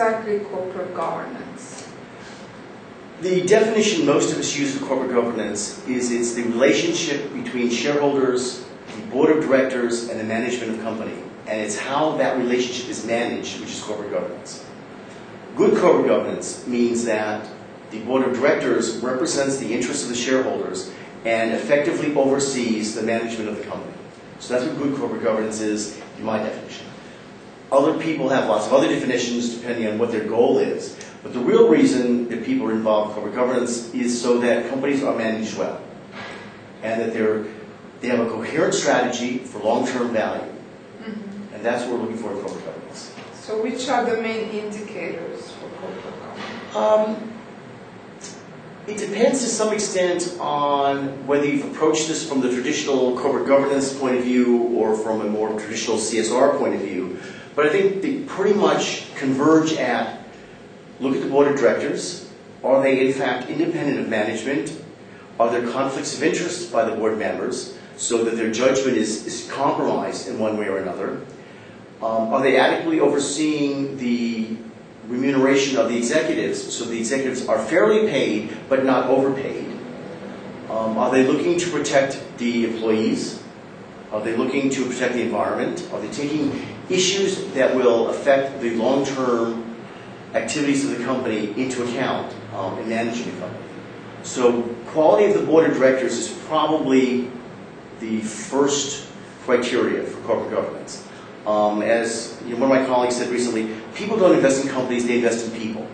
exactly corporate governance? The definition most of us use for corporate governance is it's the relationship between shareholders, the board of directors, and the management of the company. And it's how that relationship is managed, which is corporate governance. Good corporate governance means that the board of directors represents the interests of the shareholders and effectively oversees the management of the company. So that's what good corporate governance is, in my definition. Other people have lots of other definitions depending on what their goal is. But the real reason that people are involved in corporate governance is so that companies are managed well. And that they have a coherent strategy for long-term value. Mm-hmm. And that's what we're looking for in corporate governance. So which are the main indicators for corporate governance? It depends to some extent on whether you've approached this from the traditional corporate governance point of view or from a more traditional CSR point of view. But I think they pretty much converge at look at the board of directors. Are they in fact independent of management? Are there conflicts of interest by the board members so that their judgment is compromised in one way or another? Are they adequately overseeing the remuneration of the executives so the executives are fairly paid but not overpaid? Are they looking to protect the employees? Are they looking to protect the environment? Are they taking issues that will affect the long-term activities of the company into account in managing the company? So quality of the board of directors is probably the first criteria for corporate governance. As one of my colleagues said recently, people don't invest in companies, they invest in people.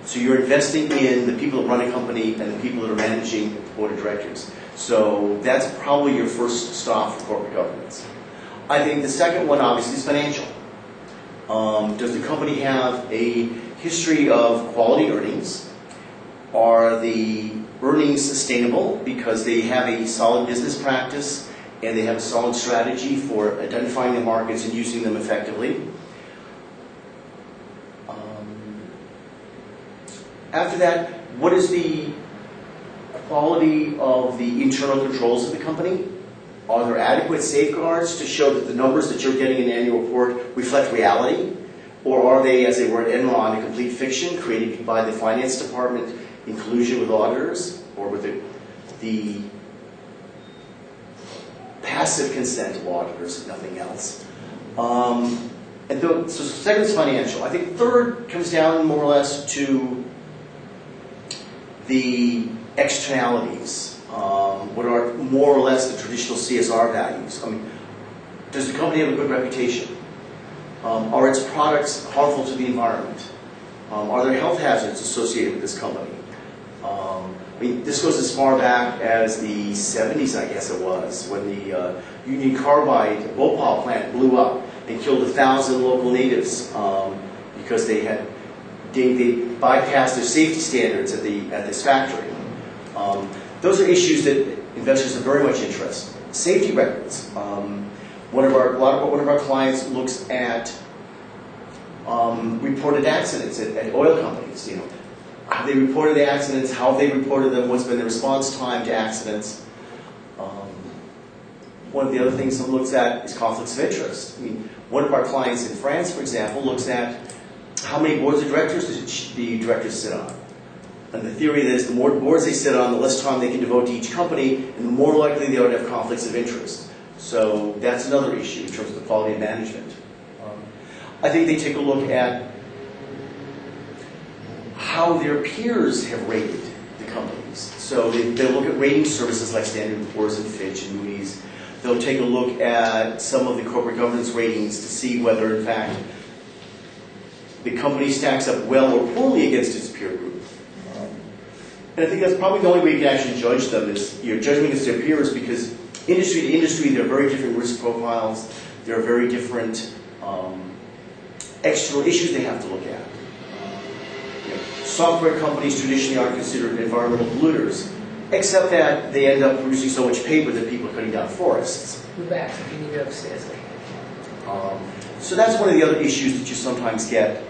So you're investing in the people that run a company and the people that are managing the board of directors. So that's probably your first stop for corporate governance. I think the second one obviously is financial. Does the company have a history of quality earnings? Are the earnings sustainable because they have a solid business practice and they have a solid strategy for identifying the markets and using them effectively? After that, what is the quality of the internal controls of the company? Are there adequate safeguards to show that the numbers that you're getting in the annual report reflect reality? Or are they, as they were at Enron, a complete fiction created by the finance department in collusion with auditors or with the passive consent of auditors, if nothing else? So second is financial. I think third comes down more or less to the externalities. What are more or less the traditional CSR values? Does the company have a good reputation? Are its products harmful to the environment? Are there health hazards associated with this company? This goes as far back as the 70s, I guess it was, when the Union Carbide Bhopal plant blew up and killed 1,000 local natives because they bypassed their safety standards at this factory. Those are issues that investors are very much interested in. Safety records. One of our clients looks at reported accidents at oil companies. Have they reported the accidents? How have they reported them? What's been the response time to accidents? One of the other things someone looks at is conflicts of interest. One of our clients in France, for example, looks at how many boards of directors the directors sit on. And the theory is the more boards they sit on, the less time they can devote to each company, and the more likely they are to have conflicts of interest. So that's another issue in terms of the quality of management. I think they take a look at how their peers have rated the companies. So they'll look at rating services like Standard & Poor's and Fitch and Moody's. They'll take a look at some of the corporate governance ratings to see whether, in fact, the company stacks up well or poorly against its peer group. And I think that's probably the only way you can actually judge them is you're judging against their peers, because industry to industry, there are very different risk profiles. There are very different external issues they have to look at. Software companies traditionally aren't considered environmental polluters, except that they end up producing so much paper that people are cutting down forests. So that's one of the other issues that you sometimes get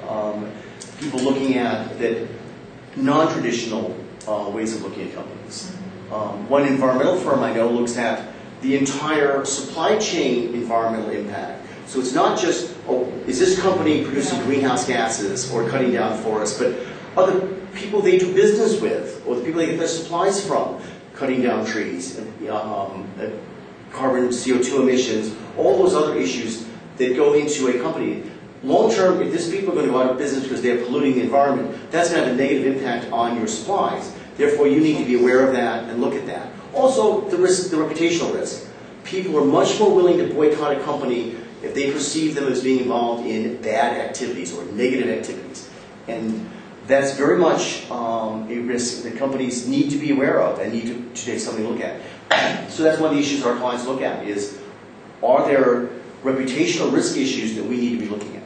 people looking at, that non-traditional ways of looking at companies. One environmental firm I know looks at the entire supply chain environmental impact. So it's not just, oh, is this company producing greenhouse gases or cutting down forests, but other people they do business with, or the people they get their supplies from, cutting down trees, carbon, CO2 emissions, all those other issues that go into a company. Long term, if these people are going to go out of business because they're polluting the environment, that's going to have a negative impact on your supplies. Therefore, you need to be aware of that and look at that. Also, the risk, the reputational risk. People are much more willing to boycott a company if they perceive them as being involved in bad activities or negative activities. And that's very much a risk that companies need to be aware of and need to take something to look at. So that's one of the issues our clients look at is, are there reputational risk issues that we need to be looking at?